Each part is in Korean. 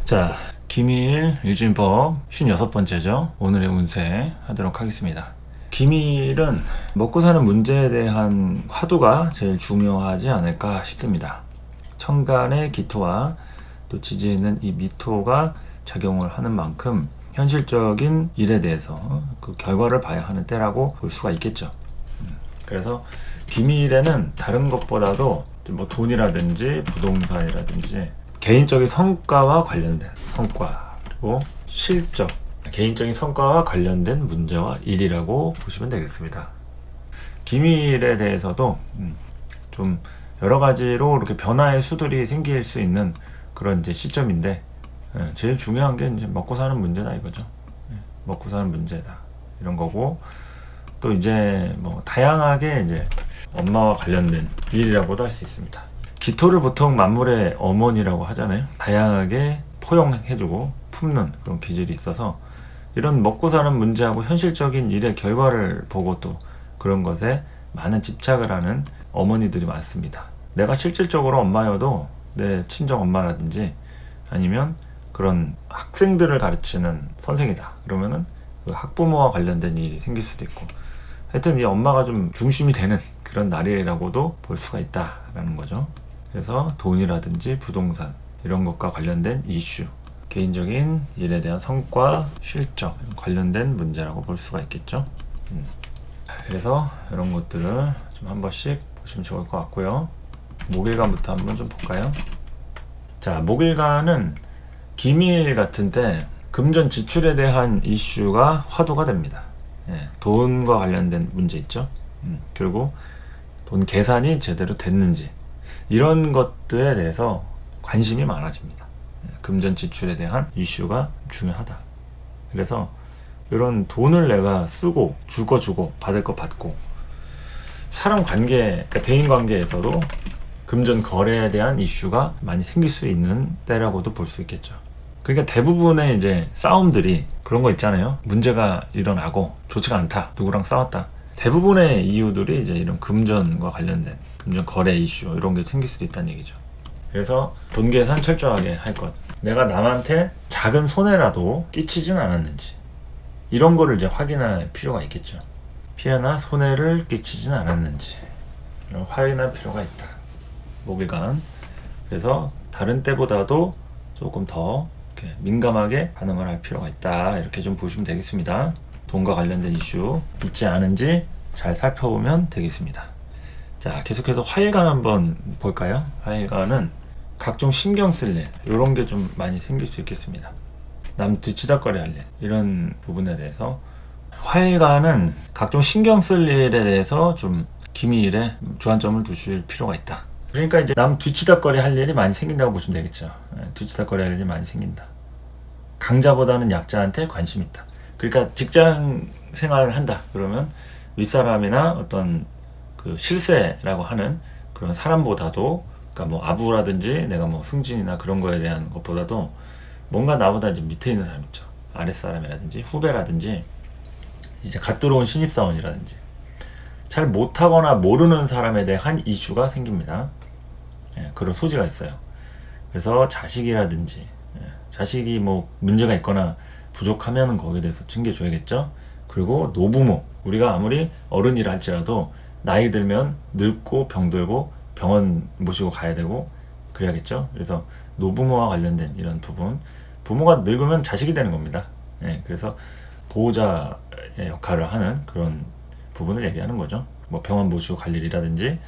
자, 기밀 유진법 56번째죠. 오늘의 운세 하도록 하겠습니다. 기밀은 먹고 사는 문제에 대한 화두가 제일 중요하지 않을까 싶습니다. 천간의 기토와 또 지지에 있는 이 미토가 작용을 하는 만큼 현실적인 일에 대해서 그 결과를 봐야 하는 때라고 볼 수가 있겠죠. 그래서 기밀에는 다른 것보다도 뭐 돈이라든지 부동산이라든지 개인적인 성과와 관련된 성과, 그리고 실적, 개인적인 성과와 관련된 문제와 일이라고 보시면 되겠습니다. 기밀에 대해서도 좀 여러 가지로 이렇게 변화의 수들이 생길 수 있는 그런 이제 시점인데, 제일 중요한 게 이제 먹고 사는 문제다 이거죠. 먹고 사는 문제다 이런 거고, 또 이제 뭐 다양하게 이제 엄마와 관련된 일이라고도 할 수 있습니다. 기토를 보통 만물의 어머니라고 하잖아요. 다양하게 포용해주고 품는 그런 기질이 있어서 이런 먹고 사는 문제하고 현실적인 일의 결과를 보고 또 그런 것에 많은 집착을 하는 어머니들이 많습니다. 내가 실질적으로 엄마여도 내 친정 엄마라든지 아니면 그런 학생들을 가르치는 선생이다 그러면은 그 학부모와 관련된 일이 생길 수도 있고, 하여튼 이 엄마가 좀 중심이 되는 그런 날이라고도 볼 수가 있다라는 거죠. 그래서 돈이라든지 부동산 이런 것과 관련된 이슈, 개인적인 일에 대한 성과, 실적 관련된 문제라고 볼 수가 있겠죠. 그래서 이런 것들을 좀 한 번씩 보시면 좋을 것 같고요. 목일간부터 한번 좀 볼까요? 자, 목일간은 기밀 같은데 금전 지출에 대한 이슈가 화두가 됩니다. 돈과 관련된 문제 있죠. 그리고 돈 계산이 제대로 됐는지 이런 것들에 대해서 관심이 많아집니다. 금전 지출에 대한 이슈가 중요하다. 그래서 이런 돈을 내가 쓰고 줄 거 주고 받을 거 받고, 사람 관계, 그러니까 대인 관계에서도 금전 거래에 대한 이슈가 많이 생길 수 있는 때라고도 볼 수 있겠죠. 그러니까 대부분의 이제 싸움들이 그런 거 있잖아요. 문제가 일어나고 좋지가 않다. 누구랑 싸웠다. 대부분의 이유들이 이제 이런 금전과 관련된 금전 거래 이슈 이런 게 생길 수도 있다는 얘기죠. 그래서 돈 계산 철저하게 할 것. 내가 남한테 작은 손해라도 끼치진 않았는지 이런 거를 이제 확인할 필요가 있겠죠. 피해나 손해를 끼치진 않았는지 확인할 필요가 있다. 목일간. 그래서 다른 때보다도 조금 더 이렇게 민감하게 반응을 할 필요가 있다. 이렇게 좀 보시면 되겠습니다. 돈과 관련된 이슈 있지 않은지 잘 살펴보면 되겠습니다. 자, 계속해서 화일간 한번 볼까요? 화일간은 각종 신경 쓸 일, 이런 게 좀 많이 생길 수 있겠습니다. 남 뒤치다거리 할 일, 이런 부분에 대해서 화일간은 각종 신경 쓸 일에 대해서 좀 기밀에 주안점을 두실 필요가 있다. 그러니까 이제 남 뒤치다거리 할 일이 많이 생긴다고 보시면 되겠죠. 뒤치다거리 할 일이 많이 생긴다. 강자보다는 약자한테 관심 있다. 그러니까 직장 생활을 한다 그러면 윗사람이나 어떤 그 실세라고 하는 그런 사람보다도, 그러니까 뭐 아부라든지 내가 뭐 승진이나 그런 거에 대한 것보다도 뭔가 나보다 이제 밑에 있는 사람 있죠. 아랫사람이라든지 후배라든지 이제 갓 들어온 신입사원이라든지 잘 못하거나 모르는 사람에 대한 이슈가 생깁니다. 그런 소지가 있어요. 그래서 자식이라든지 자식이 뭐 문제가 있거나 부족하면 거기에 대해서 챙겨줘야겠죠. 그리고 노부모, 우리가 아무리 어른이라 할지라도 나이 들면 늙고 병들고 병원 모시고 가야 되고 그래야겠죠. 그래서 노부모와 관련된 이런 부분, 부모가 늙으면 자식이 되는 겁니다. 그래서 보호자의 역할을 하는 그런 부분을 얘기하는 거죠. 뭐 병원 모시고 갈 일이라든지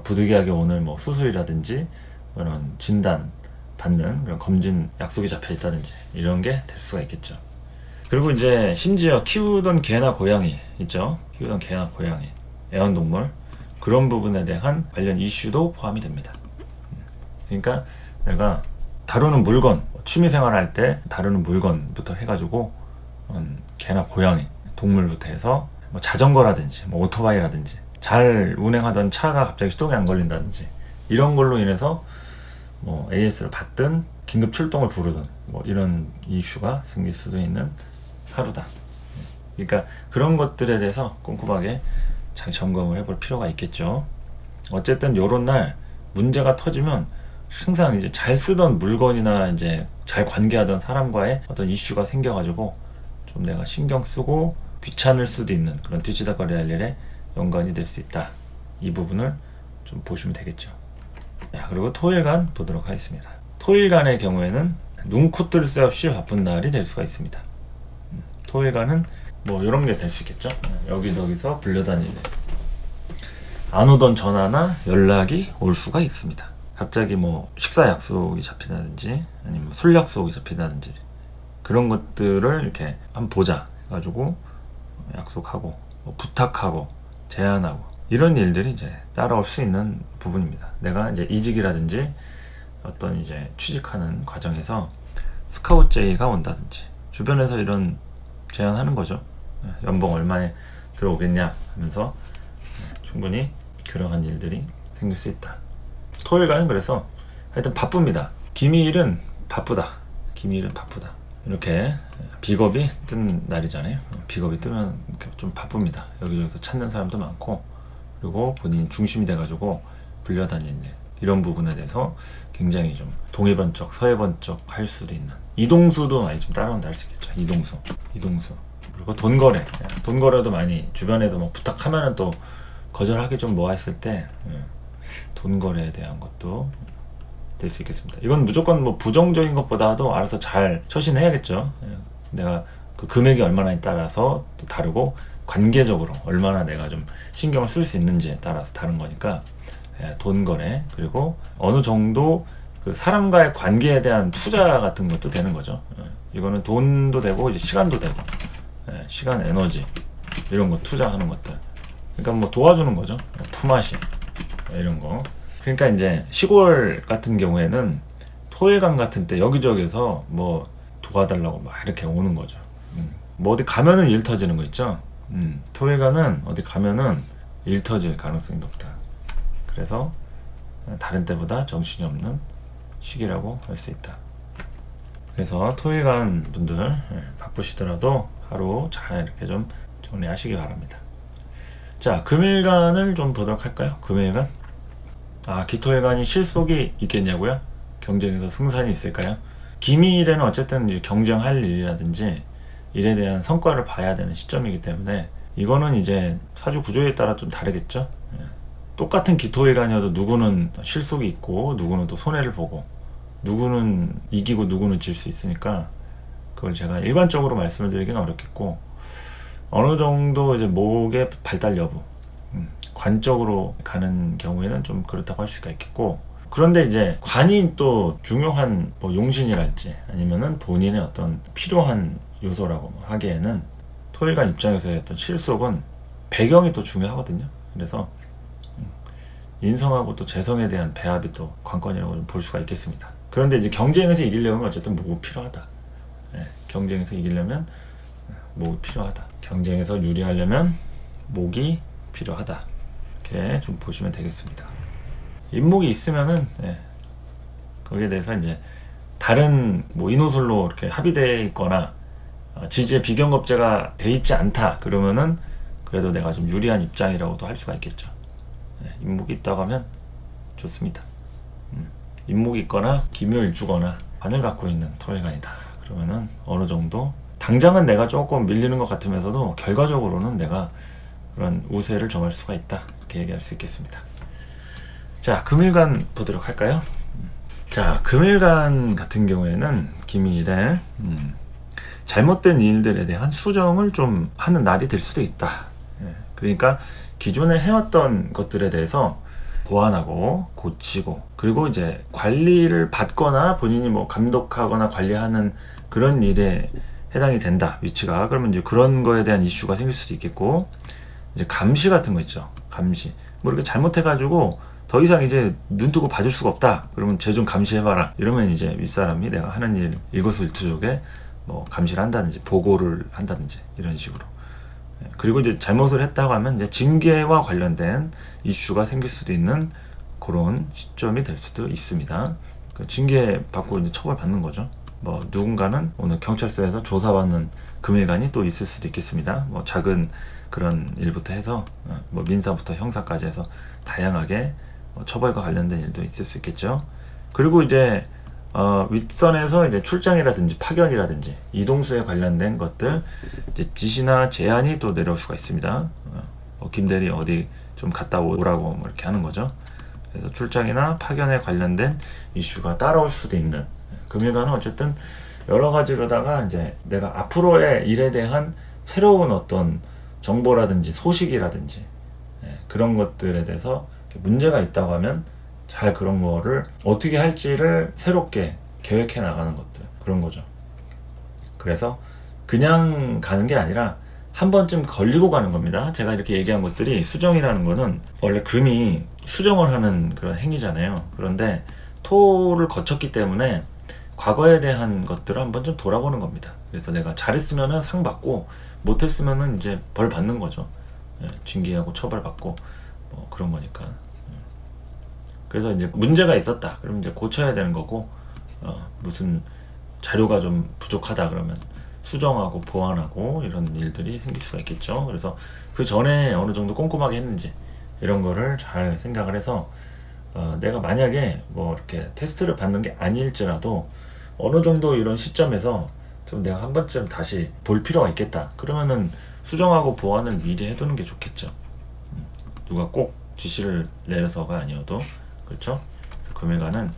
부득이하게 오늘 뭐 수술이라든지 그런 진단 받는 그런 검진 약속이 잡혀 있다든지 이런 게 될 수가 있겠죠. 그리고 이제 심지어 키우던 개나 고양이 있죠. 키우던 개나 고양이, 애완동물, 그런 부분에 대한 관련 이슈도 포함이 됩니다. 그러니까 내가 다루는 물건, 취미생활 할 때 다루는 물건부터 해가지고 개나 고양이, 동물부터 해서 뭐 자전거라든지 뭐 오토바이라든지 잘 운행하던 차가 갑자기 시동이 안 걸린다든지 이런 걸로 인해서 뭐 AS를 받든 긴급 출동을 부르든 뭐 이런 이슈가 생길 수도 있는 하루다. 그러니까 그런 것들에 대해서 꼼꼼하게 잘 점검을 해볼 필요가 있겠죠. 어쨌든 요런 날 문제가 터지면 항상 이제 잘 쓰던 물건이나 이제 잘 관계하던 사람과의 어떤 이슈가 생겨가지고 좀 내가 신경 쓰고 귀찮을 수도 있는 그런 뒤치다거리 할 일에 연관이 될 수 있다. 이 부분을 좀 보시면 되겠죠. 자, 그리고 토일간 보도록 하겠습니다. 토일간의 경우에는 눈코 뜰 새 없이 바쁜 날이 될 수가 있습니다. 토일간은 뭐 이런 게 될 수 있겠죠. 여기저기서 불려다닐 일. 안 오던 전화나 연락이 올 수가 있습니다. 갑자기 뭐 식사 약속이 잡힌다든지 아니면 술 약속이 잡힌다든지 그런 것들을 이렇게 한번 보자 해가지고 약속하고 뭐 부탁하고 제안하고 이런 일들이 이제 따라올 수 있는 부분입니다. 내가 이제 이직이라든지 어떤 이제 취직하는 과정에서 스카우트 제의가 온다든지 주변에서 이런 제안하는 거죠. 연봉 얼마에 들어오겠냐 하면서 충분히 그러한 일들이 생길 수 있다. 토일간은 그래서 하여튼 바쁩니다. 기미일은 바쁘다. 기미일은 바쁘다. 이렇게 비겁이 뜬 날이잖아요. 비겁이 뜨면 좀 바쁩니다. 여기저기서 찾는 사람도 많고 그리고 본인 중심이 돼가지고 불려다니는 일 이런 부분에 대해서 굉장히 좀 동해번쩍 서해번쩍 할 수도 있는 이동수도 많이 좀 따라온다 할 수 있겠죠. 이동수 그리고 돈거래도 많이 주변에서 뭐 부탁하면은 또 거절하기 좀 뭐했을 때 돈거래에 대한 것도 될 수 있겠습니다. 이건 무조건 뭐 부정적인 것보다도 알아서 잘 처신해야겠죠. 내가 그 금액이 얼마나에 따라서 또 다르고 관계적으로 얼마나 내가 좀 신경을 쓸 수 있는지에 따라서 다른 거니까 돈거래 그리고 어느 정도 그 사람과의 관계에 대한 투자 같은 것도 되는 거죠. 이거는 돈도 되고 이제 시간도 되고 시간 에너지 이런 거 투자하는 것들 그러니까 뭐 도와주는 거죠. 품앗이 이런 거. 그러니까 이제 시골 같은 경우에는 토일간 같은 때 여기저기서 뭐 도와달라고 막 이렇게 오는 거죠. 뭐 어디 가면은 일 터지는 거 있죠. 토일간은 어디 가면은 일 터질 가능성이 높다. 그래서 다른 때보다 정신이 없는 시기라고 할 수 있다. 그래서 토일간 분들 바쁘시더라도 하루 잘 이렇게 좀 정리하시기 바랍니다. 자, 금일간을 좀 보도록 할까요? 금일간. 기토일간이 실속이 있겠냐고요? 경쟁에서 승산이 있을까요? 기미일에는 어쨌든 이제 경쟁할 일이라든지 일에 대한 성과를 봐야 되는 시점이기 때문에 이거는 이제 사주 구조에 따라 좀 다르겠죠? 똑같은 기토일간이어도 누구는 실속이 있고 누구는 또 손해를 보고 누구는 이기고 누구는 질 수 있으니까 그걸 제가 일반적으로 말씀을 드리기는 어렵겠고 어느 정도 이제 목의 발달 여부 관적으로 가는 경우에는 좀 그렇다고 할 수가 있겠고 그런데 이제 관이 또 중요한 뭐 용신이랄지 아니면은 본인의 어떤 필요한 요소라고 하기에는 토일간 입장에서의 어떤 실속은 배경이 또 중요하거든요. 그래서 인성하고 또 재성에 대한 배합이 또 관건이라고 좀 볼 수가 있겠습니다. 그런데 이제 경쟁에서 이기려면 어쨌든 목이 필요하다. 경쟁에서 이기려면 목이 필요하다. 경쟁에서 유리하려면 목이 필요하다. 이렇게 좀 보시면 되겠습니다. 인목이 있으면은 거기에 대해서 이제 다른 뭐 인호술로 이렇게 합의되어 있거나 지지의 비경겁제가 돼 있지 않다 그러면은 그래도 내가 좀 유리한 입장이라고도 할 수가 있겠죠. 인목이 있다고 하면 좋습니다. 인목이 있거나 기묘일주거나 관을 갖고 있는 토일간이다 그러면은 어느 정도 당장은 내가 조금 밀리는 것 같으면서도 결과적으로는 내가 그런 우세를 점할 수가 있다 이렇게 얘기할 수 있겠습니다. 자, 금일간 보도록 할까요? 자, 금일간 같은 경우에는 기미일에 잘못된 일들에 대한 수정을 좀 하는 날이 될 수도 있다. 그러니까 기존에 해왔던 것들에 대해서 보완하고 고치고 그리고 이제 관리를 받거나 본인이 뭐 감독하거나 관리하는 그런 일에 해당이 된다 위치가 그러면 이제 그런 거에 대한 이슈가 생길 수도 있겠고 이제 감시 같은 거 있죠. 감시 뭐 이렇게 잘못해가지고 더 이상 이제 눈 뜨고 봐줄 수가 없다 그러면 쟤 좀 감시해봐라 이러면 이제 윗사람이 내가 하는 일 일거수일투족에 뭐 감시를 한다든지 보고를 한다든지 이런 식으로 그리고 이제 잘못을 했다고 하면 이제 징계와 관련된 이슈가 생길 수도 있는 그런 시점이 될 수도 있습니다. 징계 받고 이제 처벌 받는 거죠. 뭐 누군가는 오늘 경찰서에서 조사받는 금일간이 또 있을 수도 있겠습니다. 뭐 작은 그런 일부터 해서 뭐 민사부터 형사까지 해서 다양하게 처벌과 관련된 일도 있을 수 있겠죠. 그리고 이제 윗선에서 이제 출장이라든지 파견이라든지 이동수에 관련된 것들, 이제 지시나 제한이 또 내려올 수가 있습니다. 김대리 어디 좀 갔다 오라고 뭐 이렇게 하는 거죠. 그래서 출장이나 파견에 관련된 이슈가 따라올 수도 있는, 금일간은 어쨌든 여러 가지로다가 이제 내가 앞으로의 일에 대한 새로운 어떤 정보라든지 소식이라든지 그런 것들에 대해서 문제가 있다고 하면 잘 그런 거를 어떻게 할지를 새롭게 계획해 나가는 것들, 그런 거죠. 그래서 그냥 가는 게 아니라 한 번쯤 걸리고 가는 겁니다. 제가 이렇게 얘기한 것들이, 수정이라는 거는 원래 금이 수정을 하는 그런 행위잖아요. 그런데 토를 거쳤기 때문에 과거에 대한 것들을 한번 좀 돌아보는 겁니다. 그래서 내가 잘했으면은 상 받고 못했으면은 이제 벌 받는 거죠. 징계하고 처벌받고 뭐 그런 거니까. 그래서 이제 문제가 있었다 그러면 이제 고쳐야 되는 거고, 무슨 자료가 좀 부족하다 그러면 수정하고 보완하고 이런 일들이 생길 수가 있겠죠. 그래서 그 전에 어느 정도 꼼꼼하게 했는지 이런 거를 잘 생각을 해서, 내가 만약에 뭐 이렇게 테스트를 받는 게 아닐지라도 어느 정도 이런 시점에서 좀 내가 한 번쯤 다시 볼 필요가 있겠다 그러면은 수정하고 보완을 미리 해두는 게 좋겠죠. 누가 꼭 지시를 내려서가 아니어도. 그렇죠? 그래서 금일간은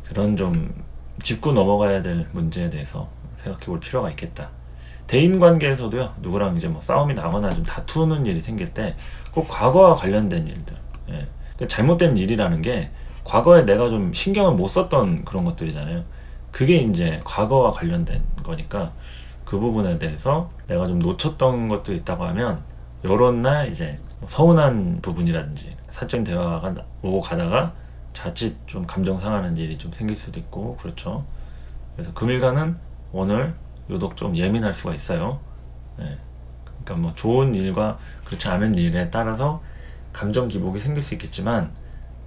그런 좀 짚고 넘어가야 될 문제에 대해서 생각해 볼 필요가 있겠다. 대인 관계에서도요, 누구랑 이제 뭐 싸움이 나거나 좀 다투는 일이 생길 때 꼭 과거와 관련된 일들, 그러니까 잘못된 일이라는 게 과거에 내가 좀 신경을 못 썼던 그런 것들이잖아요. 그게 이제 과거와 관련된 거니까 그 부분에 대해서 내가 좀 놓쳤던 것도 있다고 하면 요런 날 이제 서운한 부분이라든지 사적인 대화가 오고 가다가 자칫 좀 감정 상하는 일이 좀 생길 수도 있고, 그렇죠. 그래서 금일간은 오늘 유독 좀 예민할 수가 있어요. 그러니까 뭐 좋은 일과 그렇지 않은 일에 따라서 감정 기복이 생길 수 있겠지만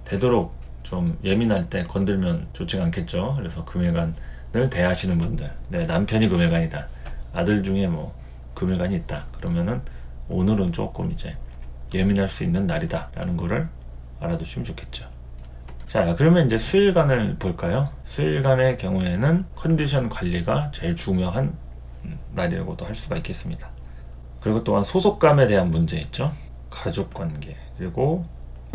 되도록 좀 예민할 때 건들면 좋지가 않겠죠. 그래서 금일간을 대하시는 분들, 내 남편이 금일간이다, 아들 중에 뭐 금일간이 있다 그러면은 오늘은 조금 이제 예민할 수 있는 날이다 라는 거를 알아두시면 좋겠죠. 자, 그러면 이제 수일간을 볼까요? 수일간의 경우에는 컨디션 관리가 제일 중요한 날이라고도 할 수가 있겠습니다. 그리고 또한 소속감에 대한 문제 있죠. 가족관계. 그리고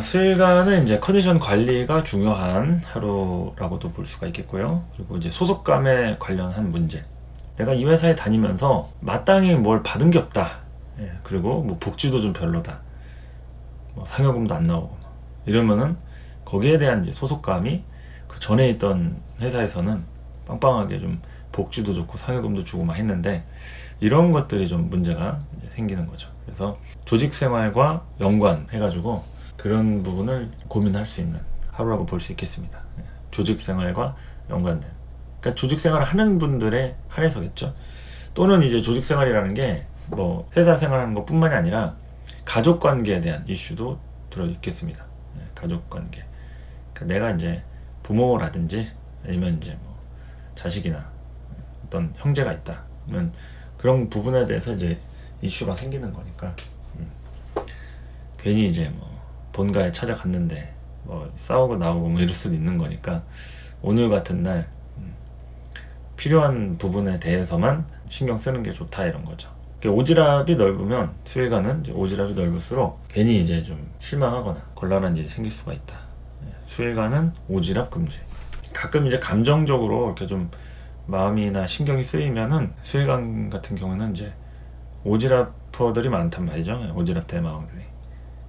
수일간은 이제 컨디션 관리가 중요한 하루라고도 볼 수가 있겠고요. 그리고 이제 소속감에 관련한 문제. 내가 이 회사에 다니면서 마땅히 뭘 받은 게 없다. 그리고 뭐 복지도 좀 별로다. 뭐 상여금도 안 나오고 이러면은 거기에 대한 이제 소속감이 그 전에 있던 회사에서는 빵빵하게 좀 복지도 좋고 상여금도 주고 막 했는데, 이런 것들이 좀 문제가 이제 생기는 거죠. 그래서 조직 생활과 연관해가지고 그런 부분을 고민할 수 있는 하루라고 볼 수 있겠습니다. 조직 생활과 연관된. 그러니까 조직 생활을 하는 분들에 한해서겠죠. 또는 이제 조직 생활이라는 게 뭐 회사 생활하는 것 뿐만이 아니라 가족 관계에 대한 이슈도 들어 있겠습니다. 가족 관계. 그러니까 내가 이제 부모라든지 아니면 이제 뭐 자식이나 어떤 형제가 있다. 그러면 그런 부분에 대해서 이제 이슈가 생기는 거니까, 괜히 이제 뭐 본가에 찾아갔는데 뭐 싸우고 나오고 뭐 이럴 수도 있는 거니까 오늘 같은 날 필요한 부분에 대해서만 신경 쓰는 게 좋다 이런 거죠. 오지랖이 넓으면 수일간은 이제 오지랖이 넓을수록 괜히 이제 좀 실망하거나 곤란한 일이 생길 수가 있다. 수일간은 오지랖 금지. 가끔 이제 감정적으로 이렇게 좀 마음이나 신경이 쓰이면은 수일간 같은 경우는 이제 오지랖퍼들이 많단 말이죠. 오지랖 대마왕들이.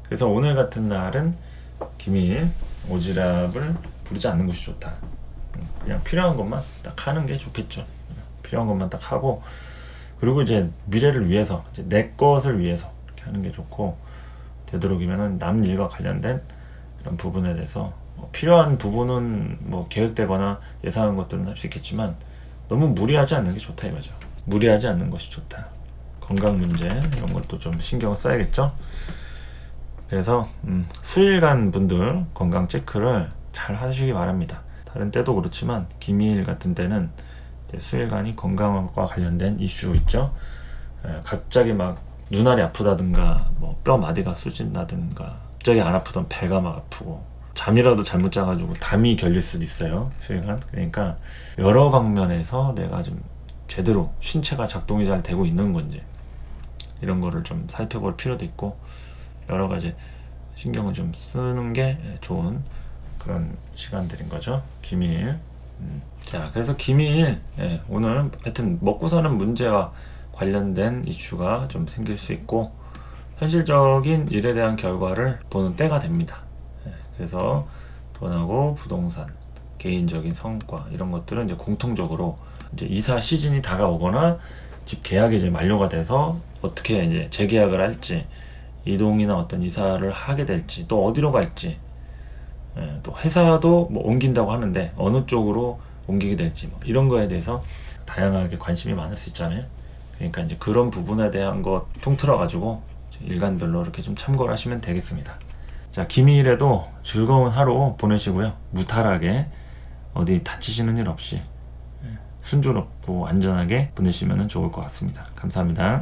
그래서 오늘 같은 날은 기밀 오지랖을 부리지 않는 것이 좋다. 그냥 필요한 것만 딱 하는 게 좋겠죠. 필요한 것만 딱 하고, 그리고 이제 미래를 위해서, 이제 내 것을 위해서 이렇게 하는 게 좋고, 되도록이면은 남 일과 관련된 이런 부분에 대해서 뭐 필요한 부분은 뭐 계획되거나 예상한 것들은 할 수 있겠지만 너무 무리하지 않는 게 좋다 이거죠. 무리하지 않는 것이 좋다. 건강 문제 이런 것도 좀 신경을 써야겠죠. 그래서 수일간 분들 건강 체크를 잘 하시기 바랍니다. 다른 때도 그렇지만 기밀 같은 때는 수일간이 건강과 관련된 이슈 있죠. 갑자기 막 눈알이 아프다든가 뭐 뼈 마디가 쑤진다든가, 갑자기 안 아프던 배가 막 아프고 잠이라도 잘못 자가지고 담이 결릴 수도 있어요. 수익은. 그러니까 여러 방면에서 내가 좀 제대로 신체가 작동이 잘 되고 있는 건지 이런 거를 좀 살펴볼 필요도 있고 여러 가지 신경을 좀 쓰는 게 좋은 그런 시간들인 거죠. 기밀. 자, 그래서 기밀, 오늘 하여튼 먹고 사는 문제와 관련된 이슈가 좀 생길 수 있고 현실적인 일에 대한 결과를 보는 때가 됩니다. 그래서 돈하고 부동산, 개인적인 성과 이런 것들은 이제 공통적으로 이제 이사 시즌이 다가오거나 집 계약이 이제 만료가 돼서 어떻게 이제 재계약을 할지, 이동이나 어떤 이사를 하게 될지, 또 어디로 갈지, 또 회사도 뭐 옮긴다고 하는데 어느 쪽으로 옮기게 될지 뭐 이런 거에 대해서 다양하게 관심이 많을 수 있잖아요. 그러니까 이제 그런 부분에 대한 것 통틀어 가지고 일간별로 이렇게 좀 참고를 하시면 되겠습니다. 자, 기밀에도 즐거운 하루 보내시고요. 무탈하게 어디 다치시는 일 없이 순조롭고 안전하게 보내시면 좋을 것 같습니다. 감사합니다.